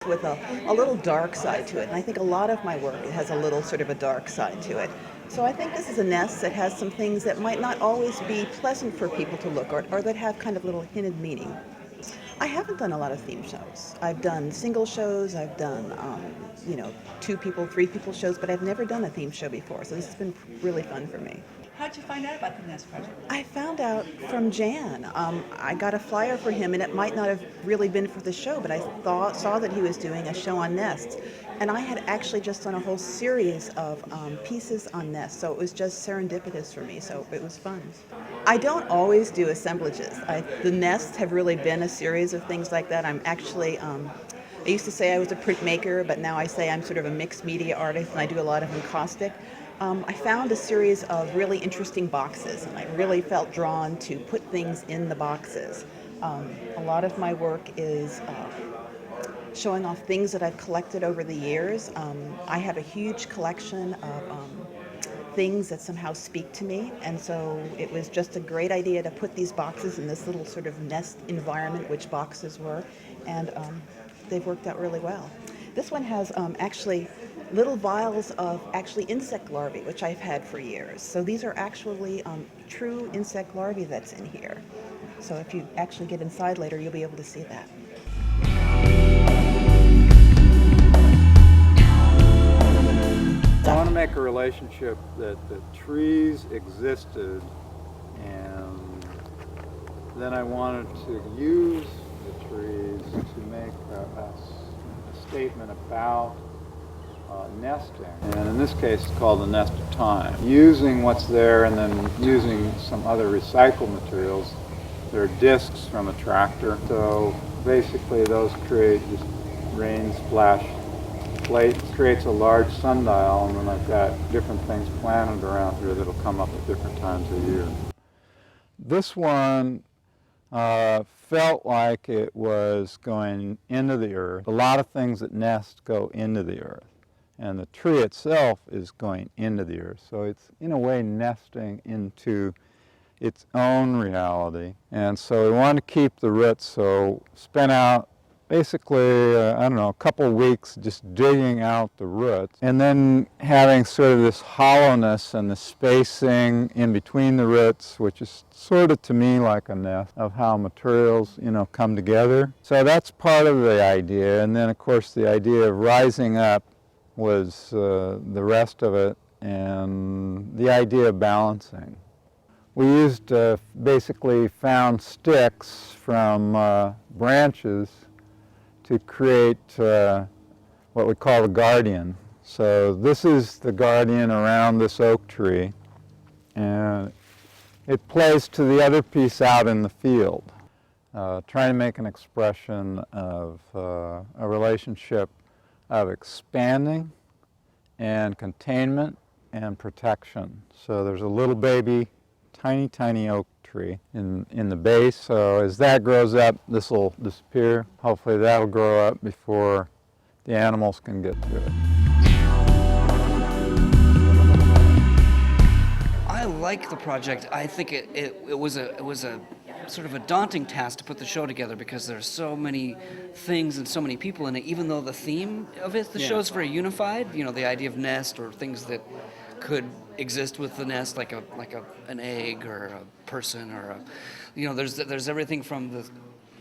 with a little dark side to it. And I think a lot of my work has a little sort of a dark side to it. So I think this is a nest that has some things that might not always be pleasant for people to look at, or that have kind of little hinted meaning. I haven't done a lot of theme shows. I've done single shows, I've done, 2 people, 3 people shows, but I've never done a theme show before. So this has been really fun for me. How'd you find out about the Nest Project? I found out from Jan. I got a flyer for him, and it might not have really been for the show, but I saw that he was doing a show on nests. And I had actually just done a whole series of pieces on nests, so it was just serendipitous for me, so it was fun. I don't always do assemblages. The nests have really been a series of things like that. I'm actually, I used to say I was a printmaker, but now I say I'm sort of a mixed media artist, and I do a lot of encaustic. I found a series of really interesting boxes, and I really felt drawn to put things in the boxes. A lot of my work is showing off things that I've collected over the years. I have a huge collection of things that somehow speak to me, and so it was just a great idea to put these boxes in this little sort of nest environment, which boxes were, and they've worked out really well. This one has actually little vials of actually insect larvae, which I've had for years. So these are actually true insect larvae that's in here. So if you actually get inside later, you'll be able to see that. I want to make a relationship that the trees existed, and then I wanted to use the trees to make a statement about nesting, and in this case it's called the nest of time. Using what's there and then using some other recycled materials. There are discs from a tractor, so basically those create just rain splash plate, creates a large sundial, and then I've got different things planted around here that'll come up at different times of year. This one felt like it was going into the earth. A lot of things that nest go into the earth, and the tree itself is going into the earth. So it's in a way nesting into its own reality. And so we want to keep the roots, so spent out basically, a couple of weeks just digging out the roots, and then having sort of this hollowness and the spacing in between the roots, which is sort of to me like a nest of how materials, come together. So that's part of the idea, and then of course the idea of rising up was the rest of it, and the idea of balancing. We used basically found sticks from branches to create what we call the guardian. So this is the guardian around this oak tree, and it plays to the other piece out in the field, trying to make an expression of a relationship of expanding and containment and protection. So there's a little baby, tiny oak tree in the base. So as that grows up, this will disappear. Hopefully that'll grow up before the animals can get to it. I like the project. I think it was a sort of a daunting task to put the show together because there's so many things and so many people in it. Even though the theme of it, the show is very unified. The idea of nest or things that could exist with the nest, like an egg or a person or there's everything from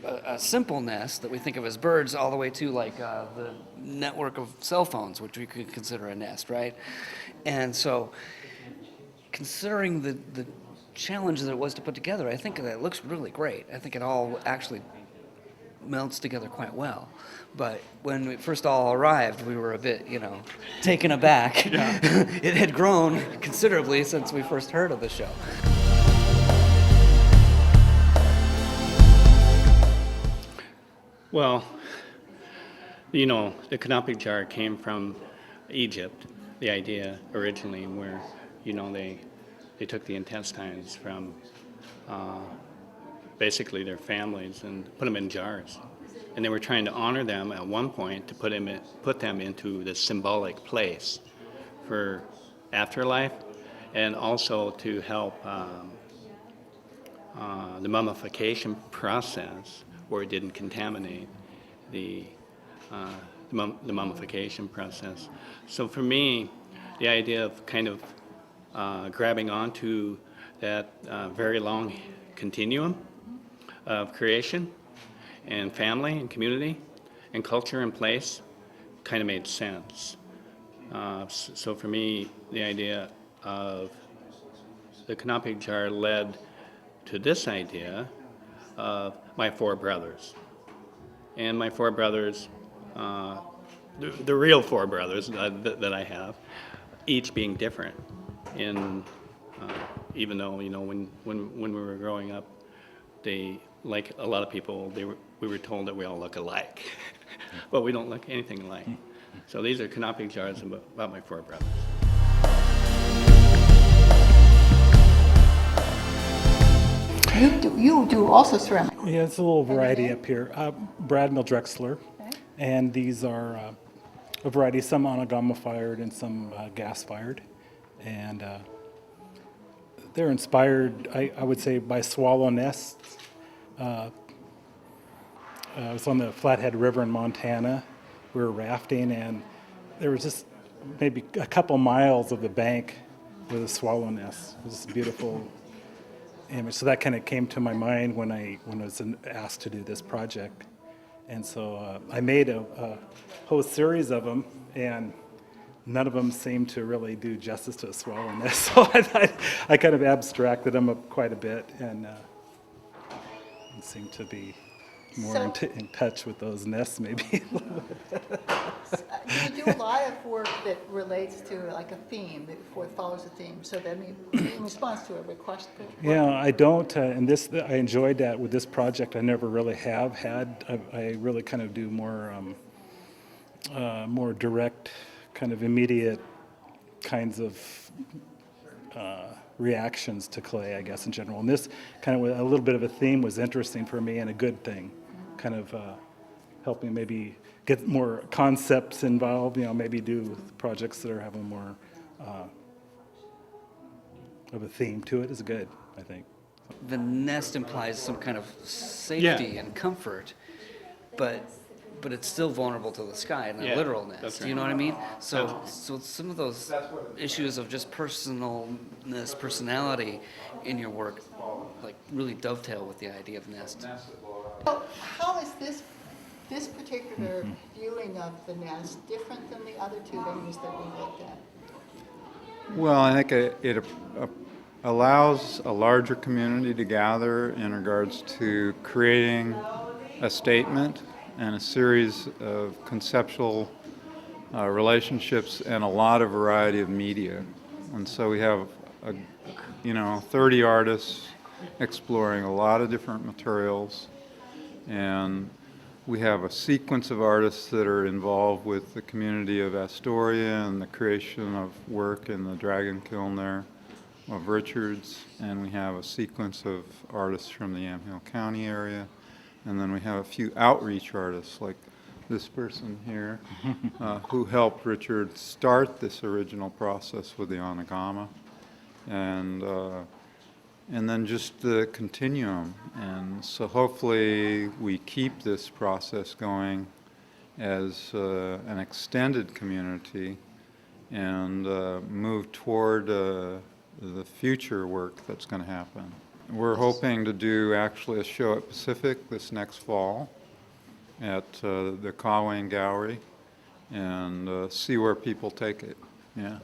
a simple nest that we think of as birds all the way to the network of cell phones, which we could consider a nest, right? And so, considering the challenge that it was to put together, I think that it looks really great. I think it all actually melts together quite well. But when we first all arrived, we were a bit, taken aback. Yeah. It had grown considerably since we first heard of the show. Well, the canopic jar came from Egypt, the idea originally, where, they took the intestines from basically their families and put them in jars. And they were trying to honor them at one point to put them into this symbolic place for afterlife, and also to help the mummification process where it didn't contaminate the the mummification process. So for me, the idea of kind of grabbing onto that very long continuum of creation and family and community and culture and place kind of made sense. So for me, the idea of the canopy jar led to this idea of my four brothers. And my four brothers, the real four brothers that I have, each being different. In even though, you know, when we were growing up, they, like a lot of people, we were told that we all look alike, but we don't look anything alike. So these are canopy jars about my four brothers. You do also ceramic. Yeah, it's a little variety up here. Brad Mill Drexler, and these are a variety, some anagama fired and some gas fired, and they're inspired, I would say, by swallow nests. I was on the Flathead River in Montana. We were rafting, and there was just maybe a couple miles of the bank with a swallow nest. It was a beautiful image. So that kind of came to my mind when I was asked to do this project. And so I made a whole series of them, and none of them seemed to really do justice to a swallow nest. So I kind of abstracted them up quite a bit, and seemed to be more in touch with those nests, maybe. You do a lot of work that relates to like a theme, before it follows a theme, so that in response to a request. Yeah, I don't, and this, I enjoyed that with this project. I never really have had. I really kind of do more, more direct, kind of immediate kinds of reactions to clay, I guess, in general. And this kind of a little bit of a theme was interesting for me and a good thing, kind of helping maybe get more concepts involved, you know, maybe do projects that are having more of a theme to it is good, I think. The nest implies some kind of safety and comfort, but it's still vulnerable to the sky in a literal nest. That's Do you know what I mean? So some of those issues of just personalness, personality in your work, like really dovetail with the idea of nest. So how is this particular viewing of the nest different than the other two venues that we looked at? Well, I think it allows a larger community to gather in regards to creating a statement and a series of conceptual relationships and a lot of variety of media. And so we have, 30 artists exploring a lot of different materials, and we have a sequence of artists that are involved with the community of Astoria and the creation of work in the Dragon Kiln there of Richards, and we have a sequence of artists from the Yamhill County area, and then we have a few outreach artists like this person here who helped Richard start this original process with the Onagama, and then just the continuum. And so hopefully we keep this process going as an extended community and move toward the future work that's going to happen. We're hoping to do actually a show at Pacific this next fall at the Accolades Gallery and see where people take it. Yeah.